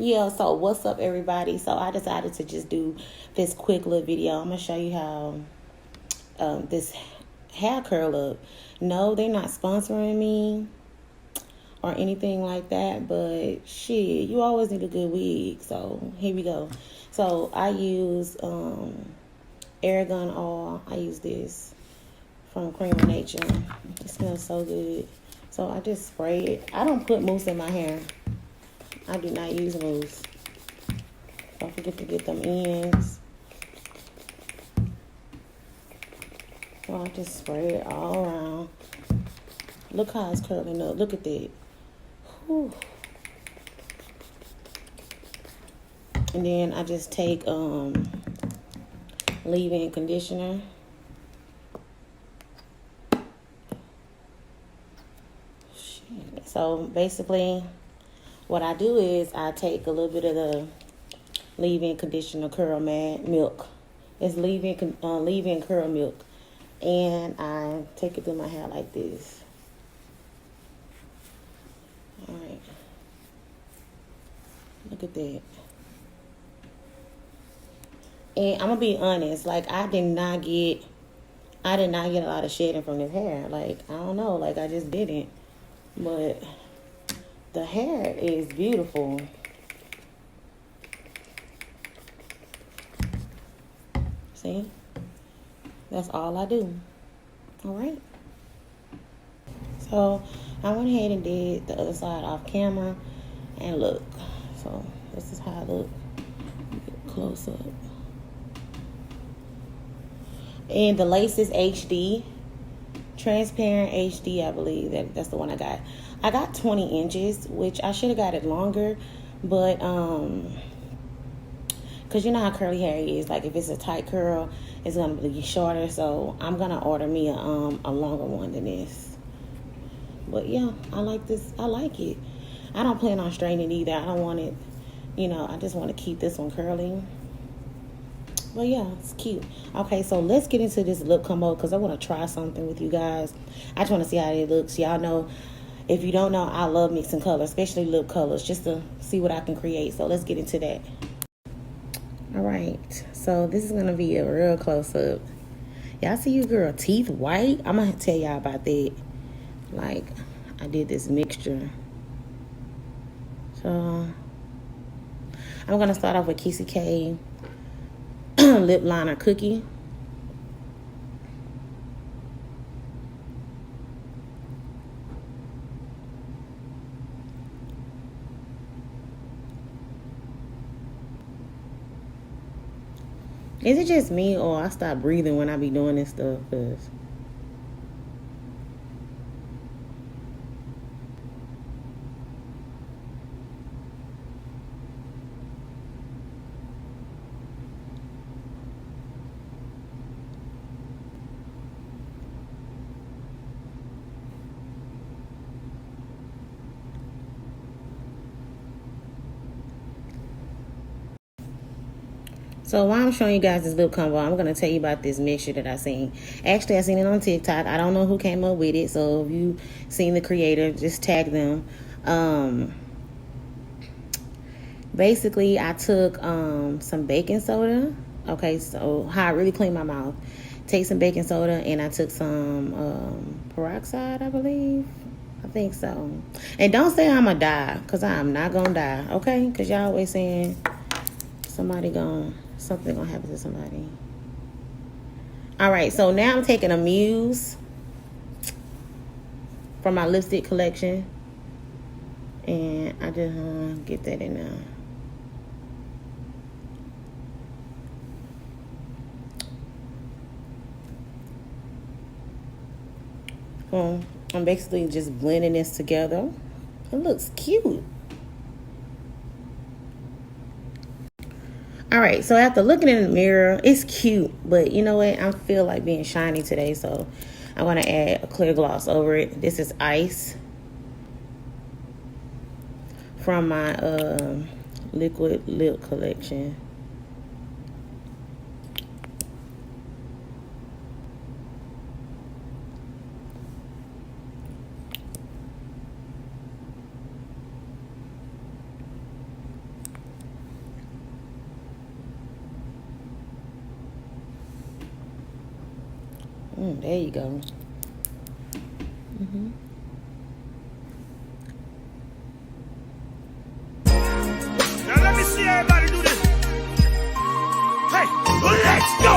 Yeah, so what's up, everybody? So I decided to just do this quick little video. I'm gonna show you how this hair curl up. No, they're not sponsoring me or anything like that, but shit, you always need a good wig. So here we go. So I use Aragon oil. I use this from Cream of Nature. It smells so good. So I just spray it. I don't put mousse in my hair. I do not use mousse. Don't forget to get them ends. So I just spray it all around. Look how it's curling up. Look at that. Whew. And then I just take leave-in conditioner. So basically, what I do is I take a little bit of the leave-in conditioner curl milk. It's leave-in curl milk, and I take it through my hair like this. All right, look at that. And I'm gonna be honest, like I did not get a lot of shedding from this hair. Like I don't know, like I just didn't. But the hair is beautiful. See? That's all I do. All right. So I went ahead and did the other side off camera. And look. So this is how I look. Get close up. And the lace is HD. Transparent HD, I believe. That's the one I got. I got 20 inches, which I should have got it longer, but because you know how curly hair is. Like if it's a tight curl, it's gonna be shorter. So I'm gonna order me a longer one than this. But yeah, I like this. I like it. I don't plan on straightening either. I don't want it. You know, I just want to keep this one curly. Well, yeah, it's cute. Okay, so let's get into this lip combo because I want to try something with you guys. I just want to see how it looks. Y'all know, if you don't know, I love mixing colors, especially lip colors, just to see what I can create. So let's get into that. All right, so this is going to be a real close-up. Y'all see your girl teeth white? I'm going to tell y'all about that. Like, I did this mixture. So, I'm going to start off with Kissy K lip liner Kookie. Is it just me or I stop breathing when I be doing this stuff? Cause so while I'm showing you guys this lip combo, I'm going to tell you about this mixture that I seen. Actually, I seen it on TikTok. I don't know who came up with it. So if you seen the creator, just tag them. Basically, I took some baking soda. Okay, so how I really clean my mouth. Take some baking soda, and I took some peroxide, I believe. I think so. And don't say I'm going to die, because I'm not going to die. Okay? Because y'all always saying something gonna happen to somebody. All right, so now I'm taking Amused from my lipstick collection, and I just get that in there. I'm basically just blending this together. It looks cute. All right, so after looking in the mirror, it's cute, but you know what? I feel like being shiny today, so I'm going to add a clear gloss over it. This is Ice from my liquid lip collection. There you go. Now let me see everybody do this. Hey, let's go.